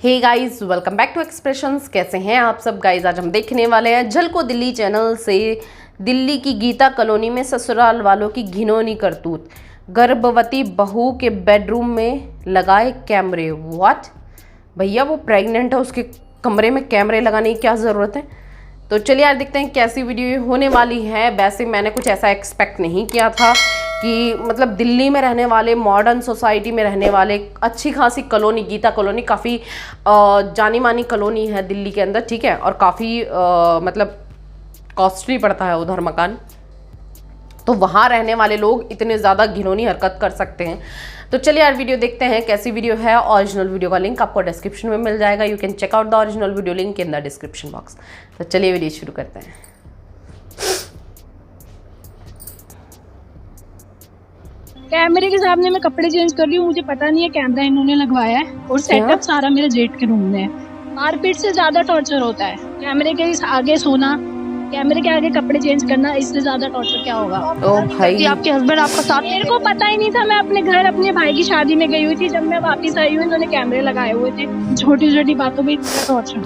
Hey guys, welcome back to Expressions. कैसे हैं आप सब गाइस? आज हम देखने वाले हैं झलको दिल्ली चैनल से दिल्ली की गीता कॉलोनी में ससुराल वालों की घिनौनी करतूत। गर्भवती बहू के बेडरूम में लगाए कैमरे। व्हाट भैया, वो प्रेग्नेंट है, उसके कमरे में कैमरे लगाने की क्या ज़रूरत है? तो चलिए यार देखते हैं कैसी वीडियो होने वाली है। वैसे मैंने कुछ ऐसा एक्सपेक्ट नहीं किया था कि मतलब दिल्ली में रहने वाले, मॉडर्न सोसाइटी में रहने वाले, अच्छी खासी कॉलोनी, गीता कॉलोनी काफ़ी जानी मानी कॉलोनी है दिल्ली के अंदर, ठीक है, और काफ़ी मतलब कॉस्टली पड़ता है उधर मकान। तो वहाँ रहने वाले लोग इतने ज़्यादा घिनौनी हरकत कर सकते हैं। तो चलिए यार वीडियो देखते हैं कैसी वीडियो है। ओरिजिनल वीडियो का लिंक आपको डिस्क्रिप्शन में मिल जाएगा। You can check out the original video link in the description box. तो चलिए वीडियो शुरू करते हैं। कैमरे के सामने मैं कपड़े चेंज कर रही हूँ, मुझे पता नहीं है कैमरा इन्होंने लगवाया है और सेटअप सारा मेरे जेठ के रूम में है। मारपीट से ज्यादा टॉर्चर होता है कैमरे के आगे सोना, कैमरे के आगे कपड़े चेंज करना, इससे ज्यादा टॉर्चर क्या होगा? ओ भाई, आपके हस्बैंड आपका साथ? मेरे को पता ही नहीं था। मैं अपने घर अपने भाई की शादी में गई हुई थी, जब मैं वापस आई हूँ इन्होंने कैमरे लगाए हुए थे। छोटी छोटी बातों में इतना टॉर्चर,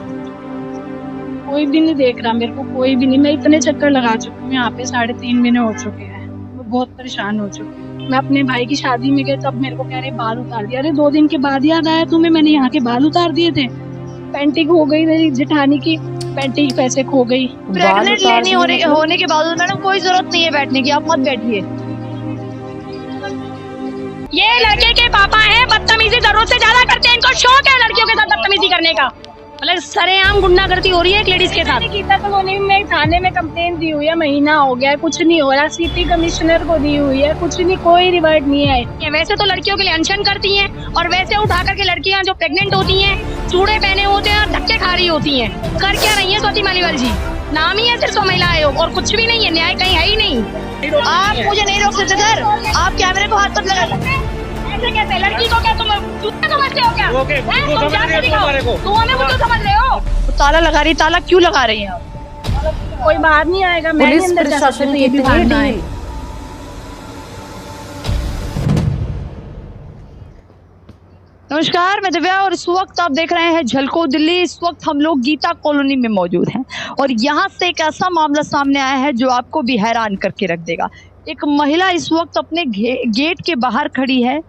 कोई भी नहीं देख रहा मेरे को, कोई भी नहीं। मैं इतने चक्कर लगा चुकी हूँ यहाँ पे, 3.5 महीने हो चुके हैं, मैं बहुत परेशान हो चुकी हूँ। मैं अपने भाई की शादी में गई, तब मेरे को कह रहे बाल उतार दिया। अरे 2 दिन के बाद याद आया तुम्हें, मैंने यहाँ के बाल उतार दिए थे। पेंटिंग हो गई मेरी जेठानी की, पेंटिंग पैसे खो गई। प्रेग्नेंट लेनी होने के बाद मैडम कोई जरूरत नहीं है बैठने की, आप मत बैठिए। ये लड़के के पापा हैं, बदतमीजी जरूरत से ज्यादा करते हैं, इनको शौक है लड़कियों के साथ बदतमीजी करने का। मतलब सरेआम गुंडागर्दी हो रही है एक लेडीज के साथ। गीता कॉलोनी में थाने में कंप्लेन दी हुई है, महीना हो गया है, कुछ नहीं हो रहा। सिटी कमिश्नर को दी हुई है, कुछ नहीं, कोई रिवर्ट नहीं है। वैसे तो लड़कियों के लिए अनशन करती हैं, और वैसे उठा करके लड़कियां जो प्रेग्नेंट होती हैं, चूड़े पहने होते हैं और धक्के खा रही होती हैं। कर क्या रही है स्वाति मालीवाल जी? नाम ही है सिर्फ महिला आयोग, और कुछ भी नहीं है, न्याय कहीं है ही नहीं। आप मुझे नहीं रोक सकते सर, आप कैमरे को हाथ मत लगा सकते। ऐसे कैसे? लड़की को क्या तुम जूते समझते हो क्या? तुम जाके दिखाओ, तुम हमें कुछ समझ रहे हो? ताला लगा रही, ताला क्यों लगा रही हैं आप? कोई बाहर नहीं आएगा, मैं पुलिस अंदर जा सकती प्रशासन हूँ, की ये भी बाहर ना आए। डील। नमस्कार, मैं दिव्या और इस वक्त आप देख रहे हैं झलको दिल्ली। इस वक्त हम लोग गीता कॉलोनी में मौजूद हैं और यहाँ से एक ऐसा मामला सामने आया है जो आपको भी हैरान करके रख देगा। एक महिला इस वक्त अपने गेट के बाहर खड़ी है,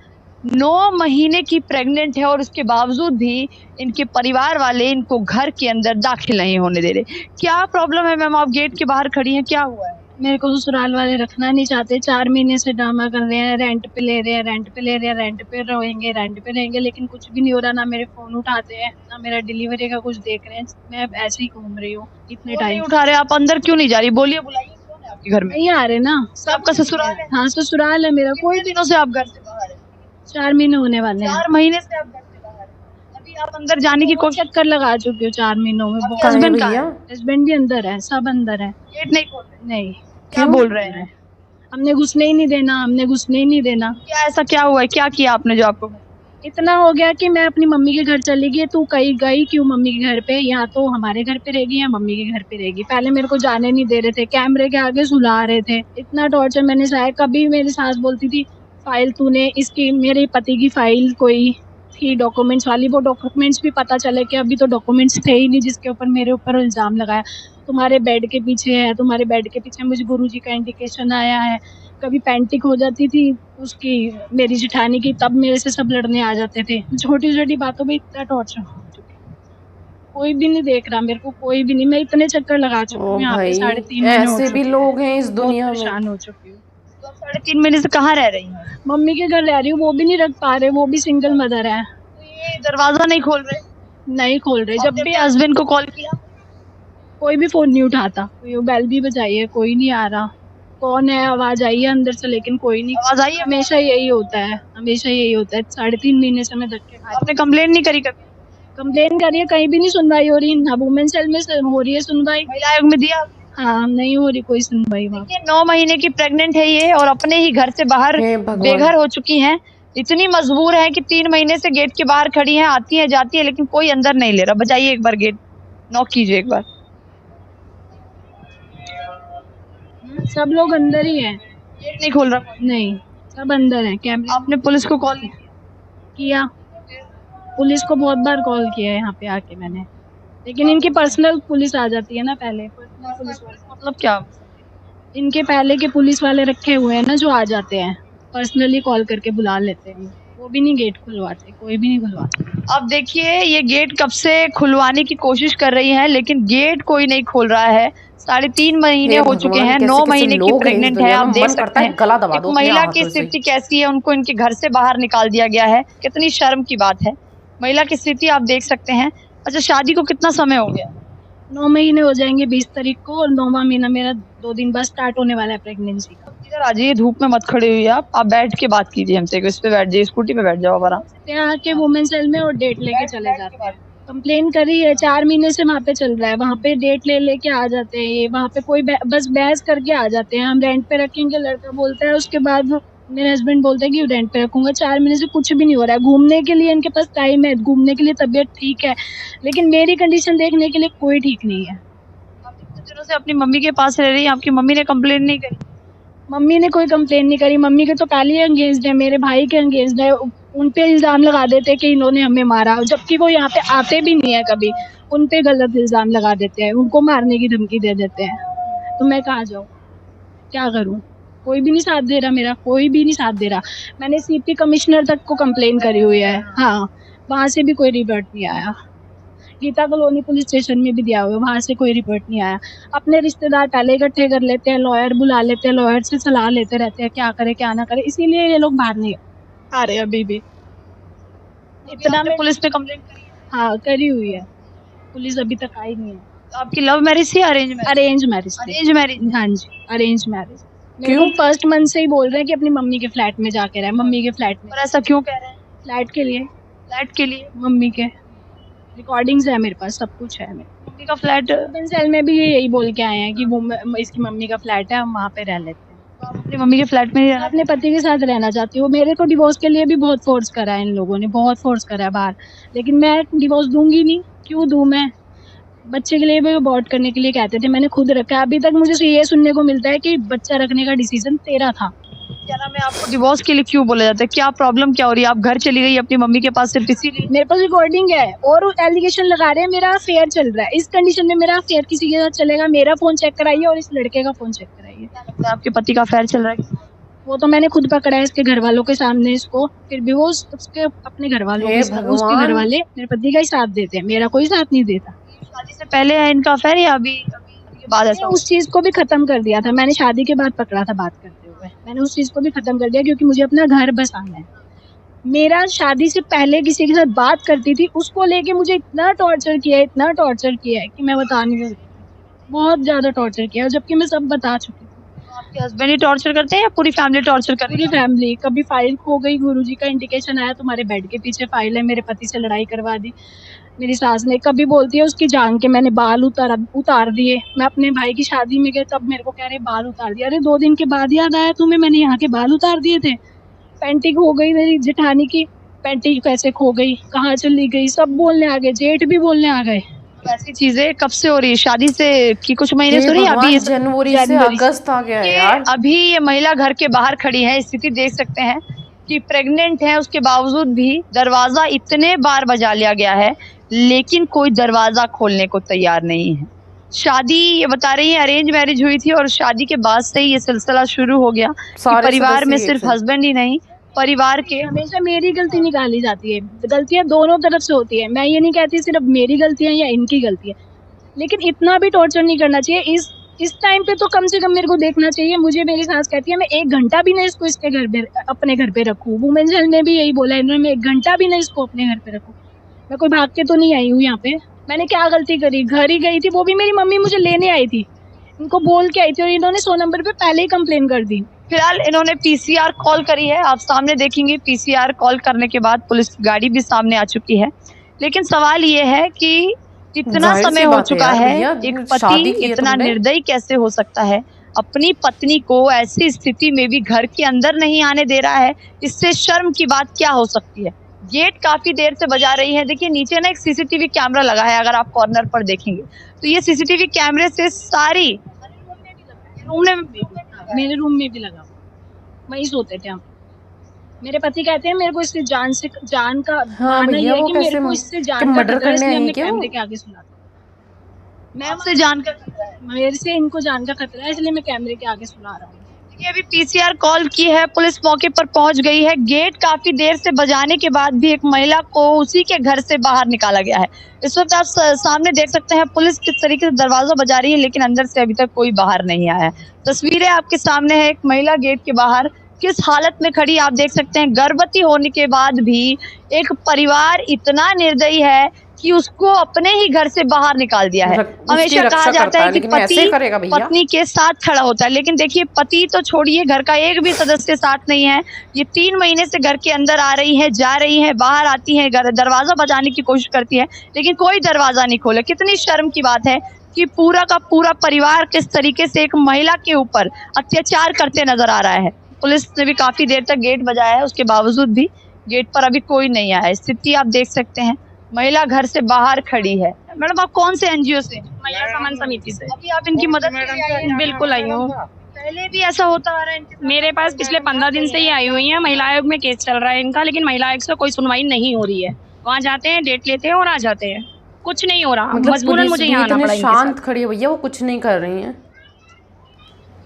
9 महीने की प्रेग्नेंट है, और उसके बावजूद भी इनके परिवार वाले इनको घर के अंदर दाखिल नहीं होने दे रहे। क्या प्रॉब्लम है मैम? आप गेट के बाहर खड़ी हैं, क्या हुआ है? मेरे को ससुराल वाले रखना नहीं चाहते। 4 महीने से ड्रामा कर रहे हैं, रेंट पे ले रहे हैं, रेंट पे ले रहे हैं, रेंट पे रहेंगे, रेंट पे रहेंगे, लेकिन कुछ भी नहीं हो रहा। ना मेरे फोन उठाते हैं, ना मेरा डिलीवरी का कुछ देख रहे हैं। मैं ऐसे ही घूम रही हूँ इतने नहीं टाइम। उठा रहे, आप अंदर क्यों नहीं जा रही? बोलिए, बुलाइए, कौन है आपके घर में? नहीं आ रहे ना। आपका ससुराल है? हाँ ससुराल है मेरा। कोई दिनों से आप घर से बाहर है? 4 महीने होने वाले हैं। 4 महीने से आप घर से बाहर हैं। अभी आप अंदर जाने की कोशिश? चक्कर लगा चुकी हूँ 4 महीनों में। आपके हस्बैंड का? हस्बैंड भी अंदर है, सब अंदर है। गेट नहीं खोल रहे? नहीं, क्या बोल रहे हैं? हमने घुसने ही नहीं देना, हमने घुसने ही नहीं देना। क्या ऐसा क्या हुआ है, क्या किया आपने जो आपको? इतना हो गया कि मैं अपनी मम्मी के घर चली गई। तू कहीं गई क्यों मम्मी के घर पे? या तो हमारे घर पे रहेगी या मम्मी के घर पे रहेगी। पहले मेरे को जाने नहीं दे रहे थे, कैमरे के आगे सुला रहे थे। इतना टॉर्चर मैंने सहा। कभी मेरी सास बोलती थी फाइल तूने इसकी, मेरे पति की फाइल कोई थी डॉक्यूमेंट्स वाली, वो डॉक्यूमेंट्स भी पता चले कि अभी तो डॉक्यूमेंट्स थे ही नहीं जिसके ऊपर मेरे ऊपर इल्जाम लगाया। तुम्हारे बेड के पीछे है, तुम्हारे बेड के पीछे मुझे गुरुजी का इंडिकेशन आया है। कभी पेंटिंग हो जाती थी उसकी, मेरी जेठानी की, तब मेरे से सब लड़ने आ जाते थे। छोटी छोटी बातों में इतना टॉर्चर हो चुका है, कोई भी नहीं देख रहा मेरे को, कोई भी नहीं। मैं इतने चक्कर लगा चुकी हूँ यहाँ पे, 3.5 महीने हो ऐसे भी चुके लोग हैं इस दुनिया में। परेशान हो चुकी हूँ। तो आप 3.5 महीने से कहाँ रह रही हैं? मम्मी के घर रह रही हूँ, वो भी नहीं रख पा रहे, वो भी सिंगल मदर है। तो ये दरवाजा नहीं खोल रहे? नहीं खोल रहे। जब भी हस्बैंड को कॉल किया? कोई भी फोन नहीं उठाता, बेल भी बजाई है, कोई नहीं आ रहा। कौन है, आवाज आई है अंदर से, लेकिन कोई नहीं। आवाज आई है? हमेशा यही होता है, हमेशा यही होता है। 3.5 महीने से मैं धक्के खा रही आपने कंप्लेन नहीं करी कभी? हूँ। कंप्लेन करिए, कहीं भी नहीं सुनवाई हो रही। ना वुमेन सेल में हो रही है सुनवाई। महिला आयोग में दिया? हाँ, नहीं हो रही कोई सुनवाई वहाँ। ये 9 महीने की प्रेग्नेंट है ये, और अपने ही घर से बाहर हे भगवान। बेघर हो चुकी हैं। इतनी मजबूर है कि 3 महीने से गेट के बाहर खड़ी हैं, आती है जाती है, लेकिन कोई अंदर नहीं ले रहा। बजाइए एक बार, गेट नॉक कीजिए एक बार। सब लोग अंदर ही है, गेट नहीं खोल रहा? नहीं सब अंदर है। कैमरे आपने पुलिस को कॉल किया, पुलिस को बहुत बार कॉल किया है यहाँ पे आके मैंने, लेकिन इनकी पर्सनल पुलिस आ जाती है ना पहले, पर्सनल पुलिस वाले, मतलब क्या? इनके पहले के पुलिस वाले रखे हुए हैं ना जो आ जाते हैं, पर्सनली कॉल करके बुला लेते हैं, वो भी नहीं गेट खुलवाते, कोई भी नहीं खुलवाता। अब देखिए ये गेट कब से खुलवाने की कोशिश कर रही हैं लेकिन गेट कोई नहीं खोल रहा है। 3.5 महीने हे हो चुके भगवान, हैं, कैसे 9 कैसे महीने की लोग हैं इस प्रेग्नेंट है। दुनिया आप में, देख मन करता सकते है हैं गला दबा एक दो अपने महिला की हाथों से। स्थिति कैसी है, उनको इनके घर से बाहर निकाल दिया गया है। कितनी शर्म की बात है, महिला की स्थिति आप देख सकते हैं। अच्छा, शादी को कितना समय हो गया? 9 महीने हो जाएंगे 20 तारीख को, और 9वां महीना मेरा 2 दिन बाद स्टार्ट होने वाला है प्रेगनेंसी का। इधर आ जाइए, धूप में मत खड़े हुई आप बैठ के बात कीजिए हमसे। इस पे बैठ जाइए, स्कूटी पे बैठ जाओ आराम से। यहाँ के वुमेन सेल में और डेट लेके चले जाते हैं। कंप्लेन करी है, 4 महीने से वहाँ पे चल रहा है, वहाँ पे डेट ले लेके आ जाते हैं ये, वहाँ पे कोई बस बहस करके आ जाते हैं, हम रेंट पे रखेंगे, लड़का बोलता है, उसके बाद मेरे हस्बैंड बोलते हैं कि रेंट पे रखूंगा। 4 महीने से कुछ भी नहीं हो रहा है। घूमने के लिए इनके पास टाइम है, घूमने के लिए तबीयत ठीक है, लेकिन मेरी कंडीशन देखने के लिए कोई ठीक नहीं है। आप इतने दिनों से अपनी मम्मी के पास रह रही हैं, आपकी मम्मी ने कंप्लेन नहीं करी? मम्मी ने कोई कंप्लेन नहीं करी, मम्मी के तो पहले एंगेज्ड है, मेरे भाई के एंगेज्ड है, उन पे इल्जाम लगा देते हैं कि इन्होंने हमें मारा, जबकि वो यहाँ पे आते भी नहीं है कभी, उन पे गलत इल्जाम लगा देते हैं, उनको मारने की धमकी दे देते हैं। तो मैं कहाँ जाऊँ, क्या करूँ? कोई भी नहीं साथ दे रहा मेरा, कोई भी नहीं साथ दे रहा। मैंने सीपी कमिश्नर तक को कंप्लेन करी हुई है, हाँ, वहाँ से भी कोई रिपोर्ट नहीं आया। गीता कॉलोनी पुलिस स्टेशन में भी दिया हुआ है, वहाँ से कोई रिपोर्ट नहीं आया। अपने रिश्तेदार पहले इकट्ठे कर लेते हैं, लॉयर बुला लेते हैं, लॉयर से सलाह लेते रहते हैं क्या करे क्या ना करे, इसीलिए ये लोग बाहर नहीं आ रहे अभी भी। इतना में पुलिस ने कंप्लेन करी है? हाँ, करी हुई है, पुलिस अभी तक आई नहीं है। तो आपकी लव मैरिज थी अरेंज मैरिज? अरेंज मैरिज थी। Arrange marriage? हाँ जी, अरेंज मैरिज। मेरे को फर्स्ट मंथ से ही बोल रहे हैं कि अपनी मम्मी के फ्लैट में जाके रहे, मम्मी के फ्लैट में। और ऐसा क्यों कह रहे हैं? फ्लैट के लिए, फ्लैट के लिए? मम्मी के रिकॉर्डिंग्स है मेरे पास, सब कुछ है मेरे। मम्मी का फ्लैट? वुमेन सेल में भी ये यही बोल के आए हैं कि वो इसकी मम्मी का फ्लैट है, हम वहाँ पे रह लेते हैं। आप अपनी मम्मी के फ्लैट में नहीं रहना? अपने पति के साथ रहना चाहती हूँ। मेरे को डिवोर्स के लिए भी बहुत फोर्स करा है इन लोगों ने, बहुत फोर्स करा है बाहर, लेकिन मैं डिवोर्स दूंगी नहीं। क्यों दूं मैं? बच्चे के लिए भी अबॉर्ट करने के लिए कहते थे, मैंने खुद रखा। अभी तक मुझे ये सुनने को मिलता है कि बच्चा रखने का डिसीजन तेरा था। क्या नाम है, आपको डिवोर्स के लिए क्यों बोला जाता है? क्या प्रॉब्लम क्या हो रही है? आप घर चली गई अपनी मम्मी के पास सिर्फ इसीलिए? मेरे पास रिकॉर्डिंग है और एलिगेशन लगा रहे हैं मेरा अफेयर चल रहा है। इस कंडीशन में मेरा अफेयर किसी के साथ चलेगा? मेरा फोन चेक कराइए और इस लड़के का फोन चेक कराइए। क्या लगता है आपके पति का अफेयर चल रहा है? वो तो मैंने खुद पकड़ा है इसके घर वालों के सामने इसको, फिर भी वो उसके अपने घर वालों के उसके घर वाले मेरे पति का ही साथ देते हैं, मेरा कोई साथ नहीं देता। शादी से पहले है इनका अफेयर या अभी के बाद ऐसा? उस चीज को भी खत्म कर दिया था मैंने, शादी के बाद पकड़ा था बात करते हुए, मैंने उस चीज को भी खत्म कर दिया क्योंकि मुझे अपना घर बसाना है। मेरा शादी से पहले किसी के साथ बात करती थी, उसको लेके मुझे इतना टॉर्चर किया है, इतना टॉर्चर किया है कि मैं बता नहीं सकती। बहुत ज्यादा टॉर्चर किया है, जबकि मैं सब बता चुकी थी। आपके हस्बैंड ही टॉर्चर करते हैं या पूरी फैमिली टॉर्चर कर रही पूरी फैमिली। कभी फाइल खो गई, गुरुजी का इंडिकेशन आया तुम्हारे बेड के पीछे फाइल है, मेरे पति से लड़ाई करवा दी मेरी सास ने। कभी बोलती है उसकी जान के मैंने बाल उतार दिए। मैं अपने भाई की शादी में गए तब मेरे को कह रहे बाल उतार दिया। अरे 2 दिन के बाद याद आया तुम्हें मैंने यहाँ के बाल उतार दिए थे। पैंटी खो गई मेरी जेठानी की, पैंटी कैसे खो गई, कहाँ चली गई, सब बोलने आ गए, जेठ भी बोलने आ गए। ऐसी चीजें कब से हो रही है? शादी से की कुछ महीने से हो रही है? अभी जनवरी से अगस्त आ गया है यार। अभी ये महिला घर के बाहर खड़ी है, स्थिति देख सकते हैं कि प्रेग्नेंट है, उसके बावजूद भी दरवाजा इतने बार बजा लिया गया है लेकिन कोई दरवाजा खोलने को तैयार नहीं है। शादी ये बता रही है अरेंज मैरिज हुई थी और शादी के बाद से ही ये सिलसिला शुरू हो गया कि परिवार में सिर्फ हस्बैंड ही नहीं, परिवार के हमेशा मेरी गलती निकाली जाती है। गलतियां दोनों तरफ से होती है, मैं ये नहीं कहती सिर्फ मेरी गलती है या इनकी गलती है, लेकिन इतना भी टॉर्चर नहीं करना चाहिए। इस टाइम पे तो कम से कम मेरे को देखना चाहिए। मुझे मेरी सास कहती है मैं 1 घंटा भी नहीं इसको इसके घर पे अपने घर पे रखूँ। वुमेन सेल ने भी यही बोला इन्होंने, मैं 1 घंटा भी नहीं इसको अपने घर पे रखूँ। मैं कोई भाग के तो नहीं आई हूँ यहाँ पे। मैंने क्या गलती करी? घर ही गई थी, वो भी मेरी मम्मी मुझे लेने आई थी, इनको बोल के आई थी और इन्होंने 100 नंबर पे पहले ही कंप्लेन कर दी। फिलहाल इन्होंने पीसीआर कॉल करी है, आप सामने देखेंगे। पीसीआर कॉल करने के बाद पुलिस की गाड़ी भी सामने आ चुकी है, लेकिन सवाल ये है कि इतना समय हो चुका है, एक पति इतना निर्दयी कैसे हो सकता है? अपनी पत्नी को ऐसी स्थिति में भी घर के अंदर नहीं आने दे रहा है। इससे शर्म की बात क्या हो सकती है? गेट काफी देर से बजा रही है। देखिए नीचे ना एक सीसीटीवी कैमरा लगा है, अगर आप कॉर्नर पर देखेंगे तो ये सीसीटीवी कैमरे से सारी मेरे रूम में भी लगा, वहीं सोते थे हम। मेरे पति कहते हैं मेरे को इससे जान का हाँ माना भैया, ये है वो कि मेरे कैसे को इससे कि जान का मर्डर खतरा है, करने इसलिए आई हमने क्या वो? कैमरे के आगे सुना। मैं आपसे जानकर मेरे से इनको जान का खतरा है, इसलिए मैं कैमरे के आगे सुना रहा हूँ। ये अभी पीसीआर कॉल की है, पुलिस मौके पर पहुंच गई है। गेट काफी देर से बजाने के बाद भी एक महिला को उसी के घर से बाहर निकाला गया है। इस वक्त आप सामने देख सकते हैं पुलिस किस तरीके से दरवाजा बजा रही है, लेकिन अंदर से अभी तक कोई बाहर नहीं आया है। तस्वीरें आपके सामने है, एक महिला गेट के बाहर किस हालत में खड़ी आप देख सकते हैं। गर्भवती होने के बाद भी एक परिवार इतना निर्दयी है कि उसको अपने ही घर से बाहर निकाल दिया है। उसकी हमेशा रक्षा कहा जाता करता है है, कि लेकिन ऐसे पति करेगा भैया? पत्नी के साथ खड़ा होता है, लेकिन देखिए पति तो छोड़िए, घर का एक भी सदस्य साथ नहीं है। ये 3 महीने से घर के अंदर आ रही है, जा रही है, बाहर आती है, दरवाजा बजाने की कोशिश करती है, लेकिन कोई दरवाजा नहीं खोले। कितनी शर्म की बात है कि पूरा का पूरा परिवार किस तरीके से एक महिला के ऊपर अत्याचार करते नजर आ रहा है। पुलिस ने भी काफी देर तक गेट बजाया है, उसके बावजूद भी गेट पर अभी कोई नहीं आया है। स्थिति आप देख सकते हैं, महिला घर से बाहर खड़ी है। मैडम आप कौन से एनजीओ से? महिला सम्मान समिति से। अभी आप इनकी मदद के लिए आई हैं? बिल्कुल आई हूँ। पहले भी ऐसा होता आ रहा है इनके साथ? मेरे पास पिछले 15 दिन से ही आई हुई है। महिला आयोग में केस चल रहा है इनका, लेकिन महिला आयोग से कोई सुनवाई नहीं हो रही है। वहाँ जाते हैं, डेट लेते हैं और आ जाते हैं, कुछ नहीं हो रहा। मतलब मजबूरन पुलिस मुझे भी यहाँ आना इतने पड़ा इनके शांत साथ। खड़ी है भैया, वो कुछ नहीं कर रही हैं।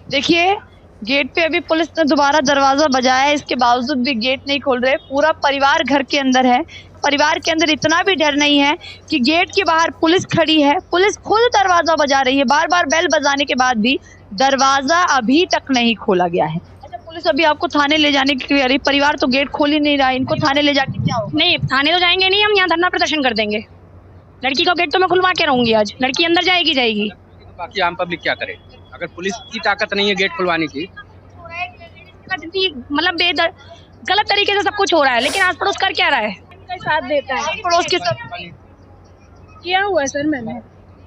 देखिए गेट पे अभी पुलिस ने दोबारा दरवाजा बजाया है, इसके बावजूद भी गेट नहीं खोल रहे। पूरा परिवार घर के अंदर है। परिवार के अंदर इतना भी डर नहीं है कि गेट के बाहर पुलिस खड़ी है, पुलिस खुद दरवाजा बजा रही है। बार बार बेल बजाने के बाद भी दरवाजा अभी तक नहीं खोला गया है। अच्छा, पुलिस अभी आपको थाने ले जाने की तैयारी, परिवार तो गेट खोल ही नहीं रहा है, इनको थाने ले जाके क्या होगा? नहीं, थाने तो जाएंगे नहीं, हम यहाँ धरना प्रदर्शन कर देंगे। लड़की का गेट तो मैं खुलवा के रहूंगी आज, लड़की अंदर जाएगी। बाकी आम पब्लिक क्या करे? अगर पुलिस की ताकत नहीं है गेट खुलवाने की। मतलब गलत तरीके से सब कुछ हो रहा है, लेकिन आस पड़ोस कर क्या रहा है? का साथ देता है। पड़ोस के सब किया हुआ है सर मैंने।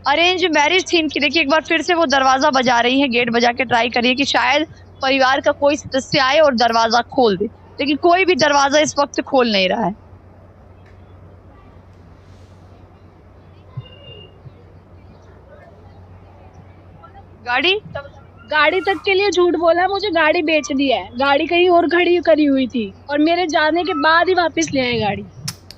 अरेंज मैरिज थी इनकी। देखिए एक बार फिर से वो दरवाजा बजा रही है, गेट बजा के ट्राई करिए कि शायद परिवार का कोई सदस्य आए और दरवाजा खोल दे, लेकिन कोई भी दरवाजा इस वक्त खोल नहीं रहा है। गाड़ी तक के लिए झूठ बोला, मुझे गाड़ी बेच दी है। गाड़ी कहीं और खड़ी करी हुई थी और मेरे जाने के बाद ही वापस ले आए गाड़ी।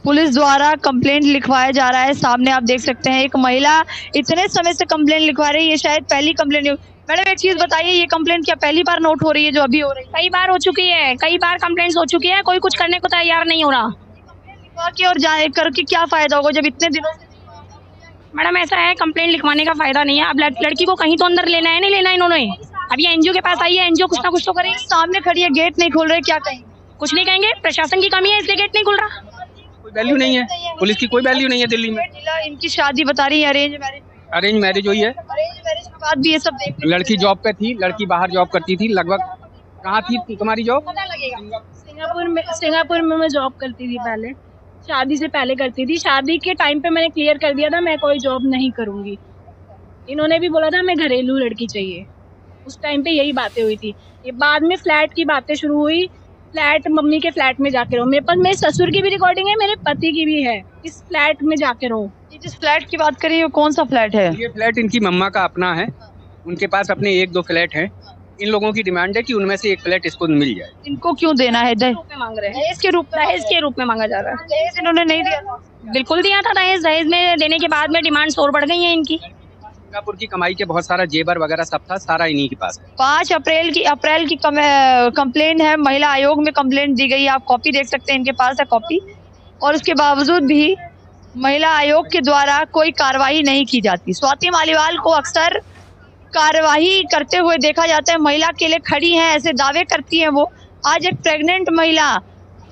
पुलिस द्वारा कंप्लेंट लिखवाया जा रहा है। सामने आप देख सकते हैं एक महिला इतने समय से कंप्लेंट लिखवा रही है। ये शायद पहली कंप्लेंट। मैडम एक चीज बताइए, ये कंप्लेंट क्या पहली बार नोट हो रही है जो अभी हो रही है? कई बार हो चुकी है, कई बार कंप्लेंट्स हो चुकी है, कोई कुछ करने को तैयार नहीं हो रहा। लिखवा के और जाए करके क्या फायदा होगा जब इतने दिनों से? मैडम ऐसा है, कंप्लेंट लिखवाने का फायदा नहीं है। अब लड़की को कहीं तो अंदर लेना है, नहीं लेना इन्होंने। अब ये एनजीओ के पास आई है, एनजीओ कुछ ना कुछ तो करेगी। सामने खड़ी है, गेट नहीं खोल रहे, क्या कहें? कुछ नहीं कहेंगे, प्रशासन की कमी है इसलिए गेट नहीं खुल रहा। कोई वैल्यू नहीं है, पुलिस की कोई वैल्यू नहीं है दिल्ली में। इनकी शादी बता रही है अरेंज मैरिज। अरेंज मैरिज हुई है, अरेंज मैरिज के बाद भी ये सब देख लड़की जॉब पे थी, लड़की बाहर जॉब करती थी। लगभग कहाँ थी तुम्हारी जॉब? सिंगापुर में मैं जॉब करती थी पहले, शादी से पहले करती थी। शादी के टाइम पे मैंने क्लियर कर दिया था मैं कोई जॉब नहीं करूंगी। इन्होंने भी बोला था मैं घरेलू लड़की चाहिए, उस टाइम पे यही बातें हुई थी। ये बाद में फ्लैट की बातें शुरू हुई, फ्लैट मम्मी के फ्लैट में जाके रहो। मेरे पास मेरे ससुर की भी रिकॉर्डिंग है, मेरे पति की भी है, इस फ्लैट में जाके रहो। जिस फ्लैट की बात करिए वो कौन सा फ्लैट है? ये फ्लैट इनकी मम्मा का अपना है, उनके पास अपने 1-2 फ्लैट हैं। इन लोगों की डिमांड है कि उनमें से एक फ्लैट इसको मिल जाए। इनको क्यों देना है? रूप में मांग रहे हैं, दहेज के रूप में मांगा जा रहा है। दहेज इन्होंने नहीं दिया था? बिल्कुल दिया था दहेज में देने के बाद में डिमांड्स और बढ़ गई हैं इनकी। सिंगापुर की कमाई के बहुत सारा जेबर वगैरह सब था, सारा इन्हीं के पास है। 5 अप्रैल की कंप्लेंट है, महिला आयोग में कंप्लेंट दी गई। आप कॉपी देख सकते हैं, इनके पास है कॉपी। और उसके बावजूद भी महिला आयोग के द्वारा कोई कार्रवाई नहीं की जाती। स्वाति मालीवाल को अक्सर कार्रवाई करते हुए देखा जाता है। महिला के लिए खड़ी हैं, ऐसे दावे करती हैं वो। आज एक प्रेग्नेंट महिला,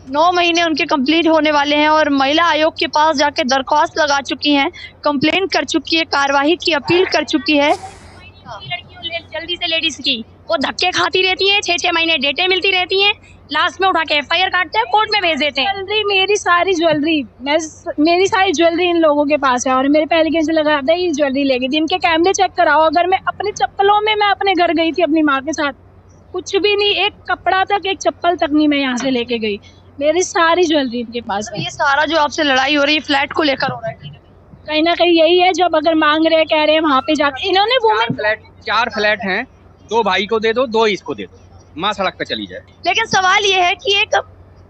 9 महीने उनके कंप्लीट होने वाले हैं और महिला आयोग के पास जाके दरख्वास्त लगा चुकी हैं, कंप्लेंट कर चुकी है, कार्रवाई की अपील कर चुकी है। लड़कियों जल्दी से लेडीज की वो धक्के खाती रहती है, 6-6 महीने डेटें मिलती रहती हैं, लास्ट में उठा के एफआईआर काटते हैं, कोर्ट में भेज देते हैं। ज्वेलरी, मेरी सारी ज्वेलरी इन लोगों के पास है और मेरे पहले कैसे लगा था ये ज्वेलरी ले गई थी। इनके कैमरे चेक कराओ। अगर मैं अपने चप्पलों में मैं अपने घर गई थी अपनी माँ के साथ, कुछ भी नहीं, एक कपड़ा तक, एक चप्पल तक नहीं मैं यहाँ से लेके गई। मेरी सारी ज्वेलरी इनके पास है। ये सारा जो आपसे लड़ाई हो रही है फ्लैट को लेकर हो रहा है, कहीं ना कहीं यही है। जब अगर मांग रहे हैं, कह रहे हैं, वहाँ पे जाके इन्होंने चार फ्लैट हैं, 2 भाई को दे दो, 2 इसको दे दो, माँ सड़क पे चली जाए। लेकिन सवाल ये है कि एक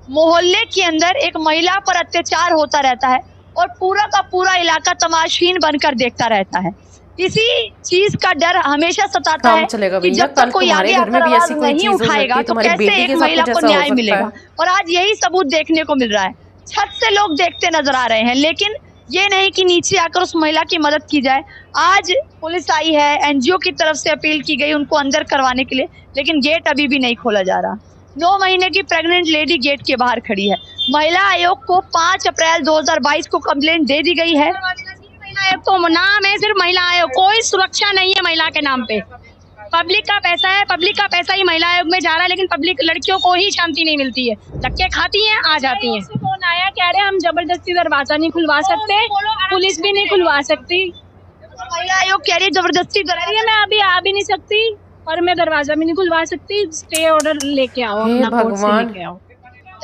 मोहल्ले के अंदर एक महिला पर अत्याचार होता रहता है और पूरा का पूरा इलाका तमाशीन बनकर देखता रहता है। इसी चीज का डर हमेशा सताता काम है चलेगा कि भैया, जब कल तक कोई तुम्हारे आगे घर में आकर भी आवाज ऐसी कोई नहीं चीज हो उठाएगा सकती है, तो तुम्हारी कैसे बेटी एक के साथ महिला कुछ को ऐसा हो न्याय सकता मिलेगा। है। और आज यही सबूत देखने को मिल रहा है। छत से लोग देखते नजर आ रहे हैं, लेकिन ये नहीं कि नीचे आकर उस महिला की मदद की जाए। आज पुलिस आई है, एनजीओ की तरफ से अपील की गई उनको अंदर करवाने के लिए, लेकिन गेट अभी भी नहीं खोला जा रहा। 9 महीने की प्रेग्नेंट लेडी गेट के बाहर खड़ी है। महिला आयोग को 5 अप्रैल 2022 को कंप्लेंट दे दी गई है। महिला आयोग तो नाम है सिर्फ महिला आयोग, कोई सुरक्षा नहीं है महिला के नाम पे। पब्लिक का पैसा है, पब्लिक का पैसा ही महिला आयोग में जा रहा है, लेकिन पब्लिक लड़कियों को ही शांति नहीं मिलती है। धक्के खाती हैं, आ जाती हैं। फोन आया, कह रहे हम जबरदस्ती दरवाजा नहीं खुलवा सकते, पुलिस भी नहीं खुलवा सकती। महिला आयोग कह रही है जबरदस्ती अरे मैं अभी आ भी नहीं सकती और मैं दरवाजा भी नहीं खुलवा सकती, स्टे ऑर्डर लेके आओ, हे अपना कोर्ट से भगवान। लेके आओ।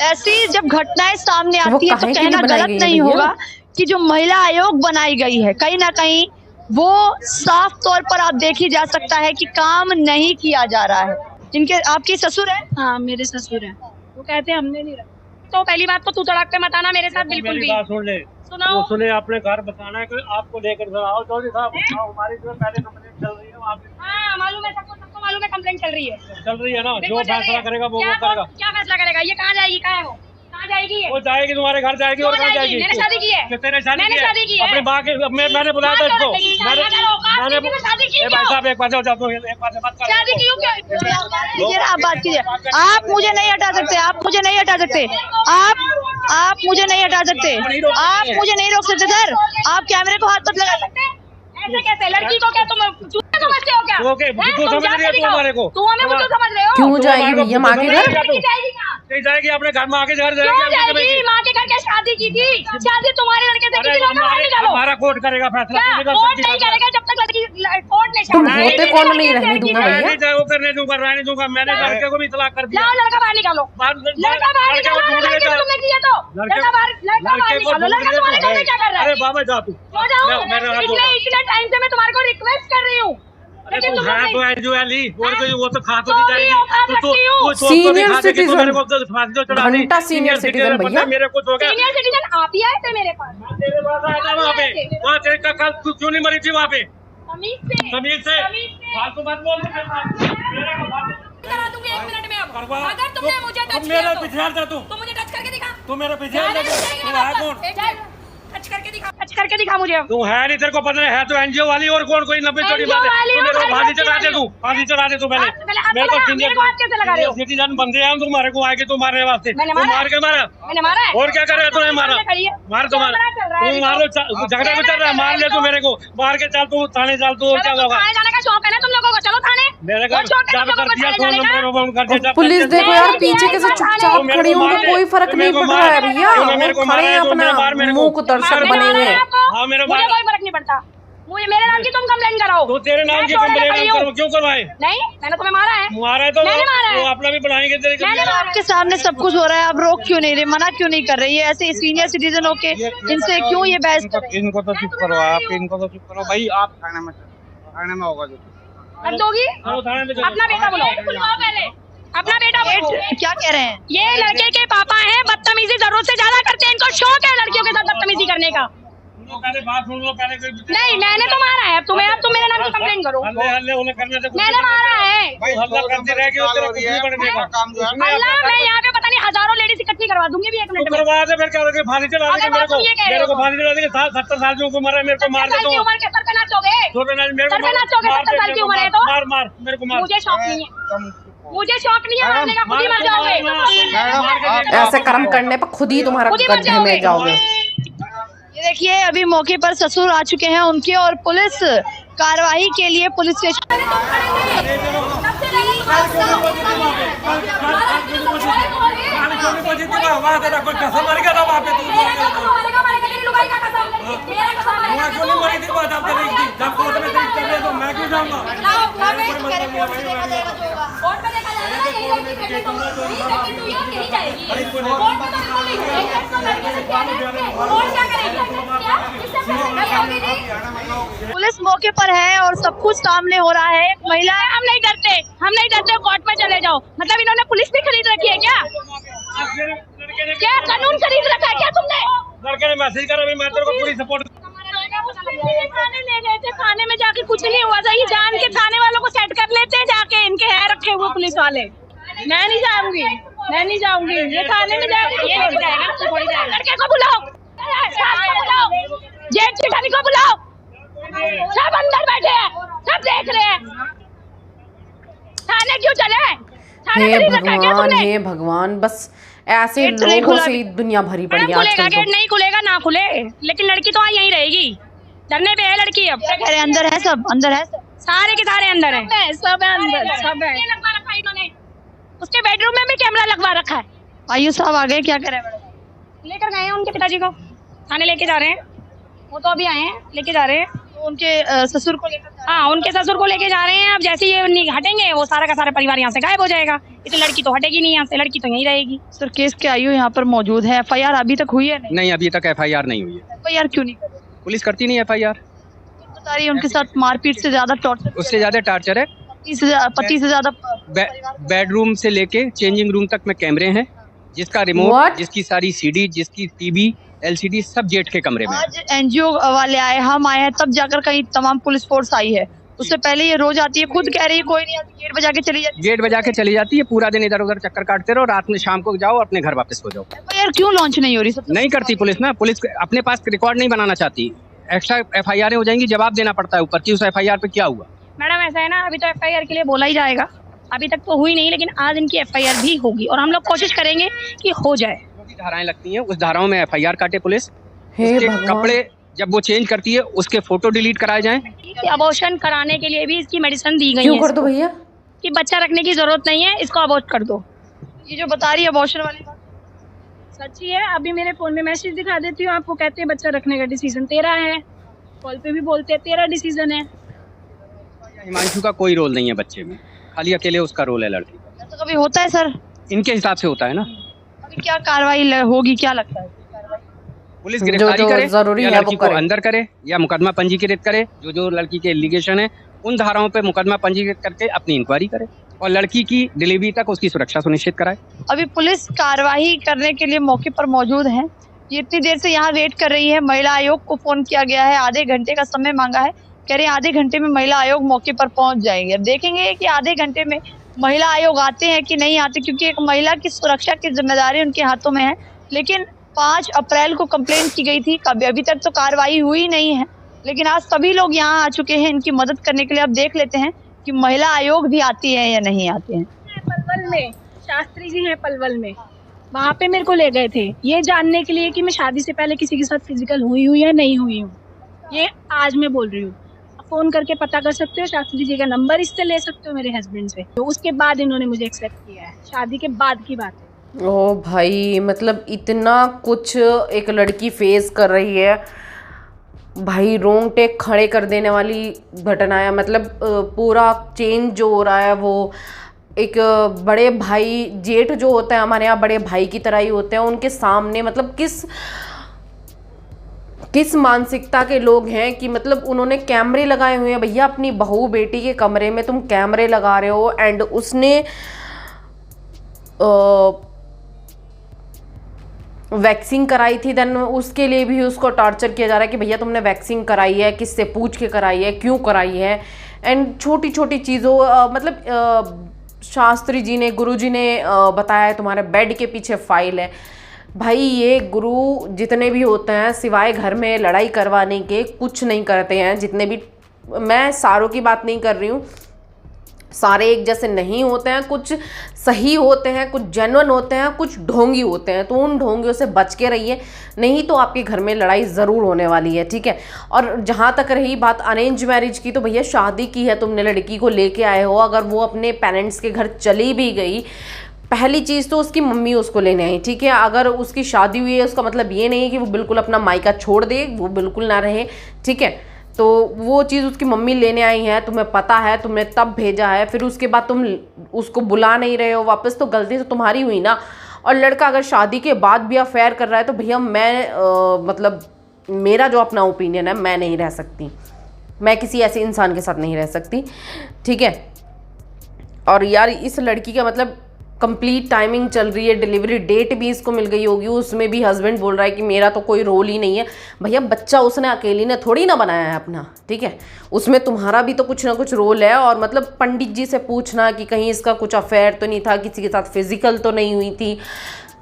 ऐसी जब घटनाएं सामने तो वो आती है तो काहे के लिए कहना बनाई गलत गई है नहीं भैया? होगा कि जो महिला आयोग बनाई गई है कहीं ना कहीं वो साफ तौर पर आप देखी जा सकता है कि काम नहीं किया जा रहा है। इनके आपकी ससुर है? हाँ मेरे ससुर है, वो कहते हैं हमने नहीं रखा। तो पहली बात तो तू तड़ाक पे मत आना मेरे साथ बिल्कुल मेरी भी। बात सुन ले, सुनाओ। वो सुने अपने घर बताना है कि आपको लेकर घर आओ। चौधरी साहब हमारी जो पहले कंप्लेंट चल रही है वहाँ पे हाँ मालूम है, सबको मालूम है कंप्लेंट चल रही है। चल रही है ना, जो बिल्कुल चल रही फैसला है। करेगा वो क्या करेगा। क्या फैसला करेगा? ये कहाँ जाएगी? कहाँ है वो? कहाँ जाएगी ये? वो जाएगी तुम्हारे घर जाएगी और क्यों कहाँ जाएगी? मैंने शादी की है। कि तेरे शादी मैंने शादी की है। अपनी माँ के मैंने बुलाया था इसको। मैंने शादी की भाई साहब एक पास हो जाओ, एक पास मत कर। शादी क्यों? कीजिए ना, आप बात कीजिए। आप मुझे नहीं हटा सकते, आप मुझे नहीं हटा सकते, आप मुझे नहीं हटा सकते, आप मुझे नहीं रोक सकते सर। आप कैमरे को हाथ मत लगा सकते। ऐसे कैसे? लड़की को क्या तुम चूतिया समझते हो क्या? ओके, हैं? बुद्धू तुम समझ रही है जाके तू दिखाओ। हमारे को। तू हमें बुद्धू समझ रहे हो? क्यों जाएगी भैया माँ के घर? लड़की जाएगी कहाँ? नहीं जाएगी, अपने घर में आके घर क्यों जाएगी। जाएगी? माँ के घर क्या शादी की थी? शादी तुम्हारे लड़के से की थी, लोग बाहर निकालो। हमारा कोर्ट करेगा फैसला। क्या? कोर्ट नहीं करेगा जब तक लड़की कोर्ट ने तुम शादी होते कौन नहीं रहने दूंगा मैं भैया। नहीं चाहे वो करने दूंगा, रहने दूंगा। मैंने लड़के को भी तलाक कर दिया। लाओ लड़का बाहर निकालो। लड़का बाहर निकालो। लड़के को तुमने किया तो लड़का बाहर निकालो। लड़का तुम्हारे घर में क्या कर रहा है? अरे बाबा जा तू। हो जाओ। इतने टाइम से मैं तुम्हारे को रिक्वेस्ट कर रही हूँ, लेकिन तुम हाँ तो एनजीओ ली और कोई वो तो खा तो नहीं तो भी जाएगी। औकात रखती हूँ। सीनियर सिटीजन, मेरे को फांसी तो चढ़ा दी। घंटा सीनियर सिटीजन भैया। मेरे कुछ हो गया। सीनियर सिटीजन आप ही आए थे मेरे पास तेरे पास आया था वहाँ पे, वहाँ तेरे का कल तू क्यों नहीं मरी थी वहाँ पे? तमीज से फालतू मत बोल। करा दूंगी 1 मिनट में। अब करवा। अगर तुमने मुझे टच मेरे किया पीछे हट जा तू। तो मुझे टच करके दिखा। तू मेरे पीछे हट जा। तू है कौन? टच करके दिखा। टच करके दिखा मुझे। अब तू है नहीं, तेरे को पता है तो एनजीओ वाली और कौन कोई 90 चोटी NGO बात है। वाली तू और मेरे को हर फांसी बच्ची चढ़ा दे वाली। तू, फांसी चढ़ा दे तू पहले। पहले हाथ मेरे को लगा, मेरे को हाथ कैसे लगा रहे हो? सिटीजन बंदे हैं हम, तुम्हारे को आएगी तू मारने वास्ते। मैंने तू मारा? मार के मारा। मैंने मारा है? और क्या कर रहा है तूने? मारा खड़ी है। मार तो मार। कैमरा चल रहा है तू मारो, झगड़ा भी चल रहा है, मार ले तू मेरे को। मार के चल तू थाने, चल तू। और क्या चलो, होगा? थाने जाने का शौक है ना तुम लोगों को? चलो थाने। मेरे और शौक है घर तुम लोगों को कर दिया, थाने फोन जाने का? नंबर फोन कर दिया। पुलिस देखो यार पीछे कैसे तो चुपचाप खड़ी हूँ, उनको कोई फर्क नहीं पड़ रहा है भैया। वो खड़े हैं अपना मुंह को दर्शक बने हुए हैं। हाँ, मेरे मुझे मार। कोई फर्क नहीं पड़ता। मुझे मेरे नाम की तुम कंप्लेंट कराओ। तो तेरे नाम की मैं छोड़ने कंप्लेंट खड़ी करो, हूँ। क्यों करवाए? नहीं, मैंने तुम्हें मारा है। मारा है तो मैंने मारा है। वो अपना भी बनाएंगे तेरे को। मैंने मारा है। आपके सामने सब कुछ हो रहा है, आप रोक क्यों नहीं रहे, मना क्यों नहीं कर रही है? ऐसे सीनियर सिटीजन होके इनसे क्यों ये बहस कर रही है? इनको तो चुप करो आप, इनको तो चुप करो भाई। आप थाने में चलो, थाने में होगा जो। अब दोगी? चलो थाने में चलो। अपना बेटा बुलाओ। बुलवाओ पहले अपना बेटा बुलाओ। क्या कह रहे हैं? ये लड़के के पापा हैं, बदतमीजी जरूरत से ज्यादा करते हैं। इनको शौक है लड़कियों के साथ बदतमीजी करने का। सुनो पहले बात सुन लो पहले। कोई नहीं, मैंने तो मारा है। अब तुम मेरे नाम की कंप्लेंट करो। हल्ले हल्ले उन्हें करने से कुछ मैंने मारा है। भाई हल्ला करते रह गए और तेरा कुछ नहीं बनने का। अल्लाह, मैं यहाँ पे पता नहीं हजारों लेडीज इकट्ठी करवा दूंगी भी 1 मिनट में। करवा दे फिर क्या करोगे? फांसी चढ़ा देंगे अगर मेरे को। तुम ये कह रहे मेरे को हो। फांसी चढ़ा देंगे। 70 साल की उम्र है, मेरे को मार दे साल तो। की उम्र के सर पे नाचोगे? तो मेरे को सर पे नाचोगे? 70 साल की उम्र है तो? मार मार मेरे को मार। मुझे शौक नहीं है। मुझे शौक नहीं है मारने का। खुद ही मर जाओगे। ऐसे कर्म करने पर खुद ही तुम्हारा खुद ही मर गड्ढे में जाओगे। ये देखिए अभी मौके पर ससुर आ चुके हैं उनके और पुलिस कार्रवाई के लिए पुलिस स्टेशन पुलिस मौके पर है और सब कुछ सामने हो रहा है। एक महिला हम नहीं डरते, हम नहीं डरते। कोर्ट में चले जाओ। मतलब इन्होंने पुलिस भी खरीद रखी है क्या? क्या कानून खरीद रखा है क्या तुमने? लड़के ने मैसेज करा, मैं तेरे को पूरी सपोर्ट। खाने ले गए थे, खाने में जाके कुछ नहीं हुआ था, ये जान के थाने वालों को सेट कर लेते हैं जाके, इनके है रखे हुए पुलिस वाले। मैं नहीं जाऊंगी, मैं नहीं जाऊंगी, ये थाने में जाएगा। लड़के को बुलाओ, जेठ जेठानी को बुलाओ, सब अंदर बैठे हैं, सब देख रहे हैं। थाने क्यों चले? थाने खरीद रखा है क्या तुमने? हे भगवान, बस ऐसे लोगों से दुनिया भरी पड़ी है खुलेगा आजकल गेट तो। नहीं खुलेगा ना खुले, लेकिन लड़की तो यहीं रहेगी, धरने पे है लड़की। अब क्या कह रहे हैं, अंदर है सब, अंदर है सब, सारे के सारे अंदर है, सब है अंदर, सब है। लगवा रखा है इन्होंने, उसके बेडरूम में भी कैमरा लगवा रखा है। आयु साहब आ गए, क्या कह रहे हैं मैडम? लेकर गए हैं उनके पिताजी को, थाने लेके जा रहे हैं, वो तो अभी आए हैं, लेके जा रहे हैं। तो उनके ससुर को लेकर हाँ, उनके ससुर को लेके जा रहे हैं। अब जैसे ये हटेंगे, वो सारा का सारा परिवार यहाँ से गायब हो जाएगा। ये तो लड़की तो हटेगी नहीं यहाँ से, लड़की तो यहीं रहेगी। सर केस के आयु यहाँ पर मौजूद है, FIR अभी तक हुई है नहीं? नहीं, अभी तक FIR नहीं हुई है। FIR क्यों नहीं कर रहे? पुलिस करती नहीं FIR, बता रही है उनके साथ मारपीट से ज्यादा टॉर्चर, उससे ज्यादा टार्चर है। पति से ज्यादा बेडरूम से लेके चेंजिंग रूम तक में कैमरे हैं, जिसका रिमोट, What? जिसकी सारी CD, जिसकी TV LCD सब जेठ के कमरे में है। आज NGO वाले आए, हम आए हैं, तब जाकर कहीं तमाम पुलिस फोर्स आई है। उससे पहले ये रोज आती है, खुद कह रही है कोई नहीं आती, गेट बजा के चली जाती गेट बजा के चली जाती है, पूरा दिन इधर उधर चक्कर काटते रहो, रात में शाम को जाओ अपने घर वापस हो जाओ। है। FIR क्यों लॉन्च नहीं हो रही? सबसे नहीं करती पुलिस ना, पुलिस अपने पास रिकॉर्ड नहीं बनाना चाहती। एक्स्ट्रा FIR हो जाएंगी, जवाब देना पड़ता है ऊपर की उस FIR पे क्या हुआ। मैडम ऐसा है ना, अभी तो FIR के लिए बोला ही जाएगा, अभी तक तो हुई नहीं, लेकिन आज इनकी FIR भी होगी और हम लोग कोशिश करेंगे कि हो जाए। जो भी धाराएं लगती हैं उस धाराओं में FIR काटे पुलिस, हे उसके भगवान। कपड़े जब वो चेंज करती है उसके फोटो डिलीट कराए जाएं। अबॉर्शन कराने के लिए भी इसकी मेडिसिन दी गई क्यों है कर दो भैया? कि बच्चा रखने की जरूरत नहीं है, इसको अबॉर्ट कर दो। ये जो बता रही है अबॉर्शन वाली बात, सच्ची है। अभी मेरे फोन में मैसेज दिखा देती हूँ आपको, कहते हैं बच्चा रखने का डिसीजन तेरा है, कॉल पे भी बोलते हैं तेरा डिसीजन है। हिमांशु का कोई रोल नहीं है बच्चे में, खाली अकेले उसका रोल है लड़की का। ऐसा कभी होता है सर? इनके हिसाब से होता है ना। अभी क्या कार्रवाई होगी, क्या लगता है? पुलिस जो गिरफ्तारी करे जरूरी या है वो लड़की को करे। अंदर करे या मुकदमा पंजीकृत करे, जो लड़की के एलिगेशन है उन धाराओं पे मुकदमा पंजीकृत करके अपनी इंक्वायरी करे और लड़की की डिलीवरी तक उसकी सुरक्षा सुनिश्चित कराए। अभी पुलिस कार्रवाई करने के लिए मौके पर मौजूद है। ये इतनी देर से यहाँ वेट कर रही है। महिला आयोग को फोन किया गया है, आधे घंटे का समय मांगा है, कह रहे हैं आधे घंटे में महिला आयोग मौके पर पहुंच जाएंगे। अब देखेंगे कि आधे घंटे में महिला आयोग आते हैं कि नहीं आते, क्योंकि एक महिला की सुरक्षा की जिम्मेदारी उनके हाथों में है। लेकिन 5 अप्रैल को कंप्लेन की गई थी, कभी अभी तक तो कार्रवाई हुई नहीं है, लेकिन आज सभी लोग यहाँ आ चुके हैं इनकी मदद करने के लिए। अब देख लेते हैं कि महिला आयोग भी आती है या नहीं आते हैं। पलवल में शास्त्री जी हैं, पलवल में, वहाँ पे मेरे को ले गए थे ये जानने के लिए कि मैं शादी से पहले किसी के साथ फिजिकल हुई हूँ या नहीं हुई हूँ। ये आज मैं बोल रही हूँ, फोन करके पता कर सकते हो, शास्त्री जी का नंबर इससे ले सकते हो मेरे हस्बैंड से। तो उसके बाद इन्होंने मुझे एक्सेप्ट किया है, शादी के बाद की बात है। ओ भाई, मतलब इतना कुछ एक लड़की फेस कर रही है भाई, रोंगटे खड़े कर देने वाली घटना है। मतलब पूरा चेंज जो हो रहा है वो एक बड़े भाई, जेठ जो होता है हमारे यहाँ बड़े भाई की तरह ही होते हैं, उनके सामने मतलब किस मानसिकता के लोग हैं कि मतलब उन्होंने कैमरे लगाए हुए हैं। भैया अपनी बहू बेटी के कमरे में तुम कैमरे लगा रहे हो, एंड उसने वैक्सीन कराई थी, देन उसके लिए भी उसको टॉर्चर किया जा रहा है कि भैया तुमने वैक्सीन कराई है, किससे पूछ के कराई है, क्यों कराई है। एंड छोटी छोटी चीज़ों मतलब शास्त्री जी ने, गुरु जी ने बताया है तुम्हारे बेड के पीछे फाइल है। भाई ये गुरु जितने भी होते हैं सिवाय घर में लड़ाई करवाने के कुछ नहीं करते हैं। जितने भी, मैं सारों की बात नहीं कर रही हूँ, सारे एक जैसे नहीं होते हैं, कुछ सही होते हैं, कुछ जेन्युइन होते हैं, कुछ ढोंगी होते हैं। तो उन ढोंगियों से बच के रहिए, नहीं तो आपके घर में लड़ाई ज़रूर होने वाली है, ठीक है। और जहाँ तक रही बात अरेंज मैरिज की, तो भैया शादी की है, तुमने लड़की को लेके आए हो, अगर वो अपने पेरेंट्स के घर चली भी गई, पहली चीज़ तो उसकी मम्मी उसको लेने आई, ठीक है। अगर उसकी शादी हुई है उसका मतलब ये नहीं है कि वो बिल्कुल अपना मायका छोड़ दे, वो बिल्कुल ना रहे, ठीक है। तो वो चीज़ उसकी मम्मी लेने आई है, तुम्हें पता है, तुमने तब भेजा है, फिर उसके बाद तुम उसको बुला नहीं रहे हो वापस, तो गलती तो तुम्हारी हुई ना। और लड़का अगर शादी के बाद भी अफेयर कर रहा है तो भैया मैं मतलब मेरा जो अपना ओपिनियन है, मैं नहीं रह सकती, मैं किसी ऐसे इंसान के साथ नहीं रह सकती, ठीक है। और यार इस लड़की का मतलब कंप्लीट टाइमिंग चल रही है, डिलीवरी डेट भी इसको मिल गई होगी, उसमें भी हस्बैंड बोल रहा है कि मेरा तो कोई रोल ही नहीं है। भैया बच्चा उसने अकेली ने थोड़ी ना बनाया है अपना, ठीक है, उसमें तुम्हारा भी तो कुछ ना कुछ रोल है। और मतलब पंडित जी से पूछना कि कहीं इसका कुछ अफेयर तो नहीं था, किसी के साथ फिजिकल तो नहीं हुई थी।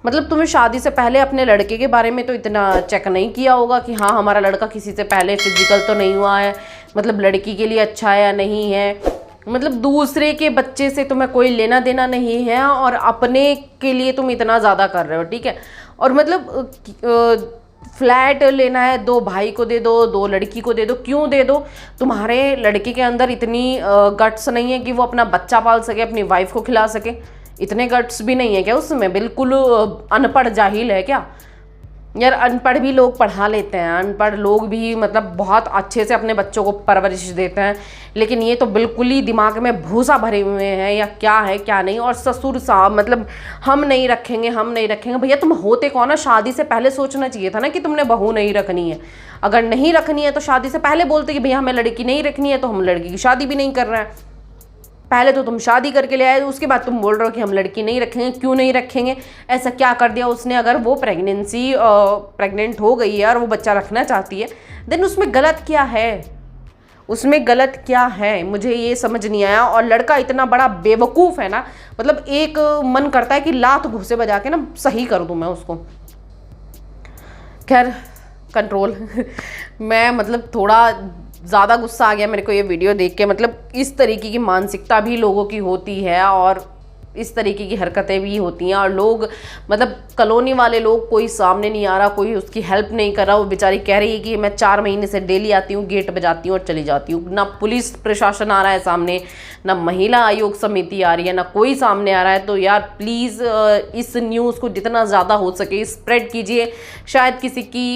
मतलब तुम्हें शादी से पहले अपने लड़के के बारे में तो इतना चेक नहीं किया होगा कि हाँ हमारा लड़का किसी से पहले फिजिकल तो नहीं हुआ है, मतलब लड़की के लिए अच्छा है या नहीं है। मतलब दूसरे के बच्चे से तुम्हें कोई लेना देना नहीं है और अपने के लिए तुम इतना ज़्यादा कर रहे हो, ठीक है। और मतलब फ्लैट लेना है, 2 भाई को दे दो, 2 लड़की को दे दो, क्यों दे दो? तुम्हारे लड़के के अंदर इतनी गट्स नहीं है कि वो अपना बच्चा पाल सके, अपनी वाइफ को खिला सके? इतने गट्स भी नहीं है क्या उसमें? बिल्कुल अनपढ़ जाहिल है क्या यार? अनपढ़ भी लोग पढ़ा लेते हैं, अनपढ़ लोग भी मतलब बहुत अच्छे से अपने बच्चों को परवरिश देते हैं, लेकिन ये तो बिल्कुल ही दिमाग में भूसा भरे हुए हैं या क्या है क्या नहीं। और ससुर साहब मतलब हम नहीं रखेंगे, हम नहीं रखेंगे। भैया तुम होते कौन? शादी से पहले सोचना चाहिए था ना कि तुमने बहू नहीं रखनी है। अगर नहीं रखनी है तो शादी से पहले बोलते कि भैया हमें लड़की नहीं रखनी है, तो हम लड़की की शादी भी नहीं कर रहे हैं। पहले तो तुम शादी करके ले आए, उसके बाद तुम बोल रहे हो कि हम लड़की नहीं रखेंगे। क्यों नहीं रखेंगे? ऐसा क्या कर दिया उसने? अगर वो प्रेग्नेंट हो गई है और वो बच्चा रखना चाहती है, देन उसमें गलत क्या है? उसमें गलत क्या है? मुझे ये समझ नहीं आया। और लड़का इतना बड़ा बेवकूफ़ है ना, मतलब एक मन करता है कि लात घुसे बजा के ना सही कर दूँ मैं उसको। खैर कंट्रोल मैं मतलब थोड़ा ज़्यादा गुस्सा आ गया मेरे को ये वीडियो देख के। मतलब इस तरीके की मानसिकता भी लोगों की होती है और इस तरीके की हरकतें भी होती हैं। और लोग मतलब कॉलोनी वाले लोग, कोई सामने नहीं आ रहा, कोई उसकी हेल्प नहीं कर रहा। वो बेचारी कह रही है कि मैं 4 महीने से डेली आती हूँ, गेट बजाती हूँ और चली जाती हूँ। ना पुलिस प्रशासन आ रहा है सामने, ना महिला आयोग समिति आ रही है, ना कोई सामने आ रहा है। तो यार प्लीज़ इस न्यूज़ को जितना ज़्यादा हो सके स्प्रेड कीजिए, शायद किसी की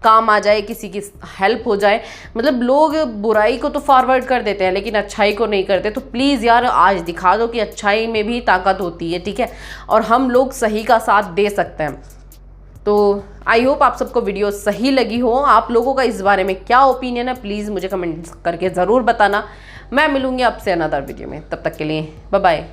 काम आ जाए, किसी की हेल्प हो जाए। मतलब लोग बुराई को तो फॉरवर्ड कर देते हैं लेकिन अच्छाई को नहीं करते। तो प्लीज़ यार आज दिखा दो कि अच्छाई में भी ताकत होती है, ठीक है, और हम लोग सही का साथ दे सकते हैं। तो आई होप आप सबको वीडियो सही लगी हो। आप लोगों का इस बारे में क्या ओपिनियन है प्लीज़ मुझे कमेंट करके ज़रूर बताना। मैं मिलूँगी आपसे अनदर वीडियो में, तब तक के लिए बाय बाय।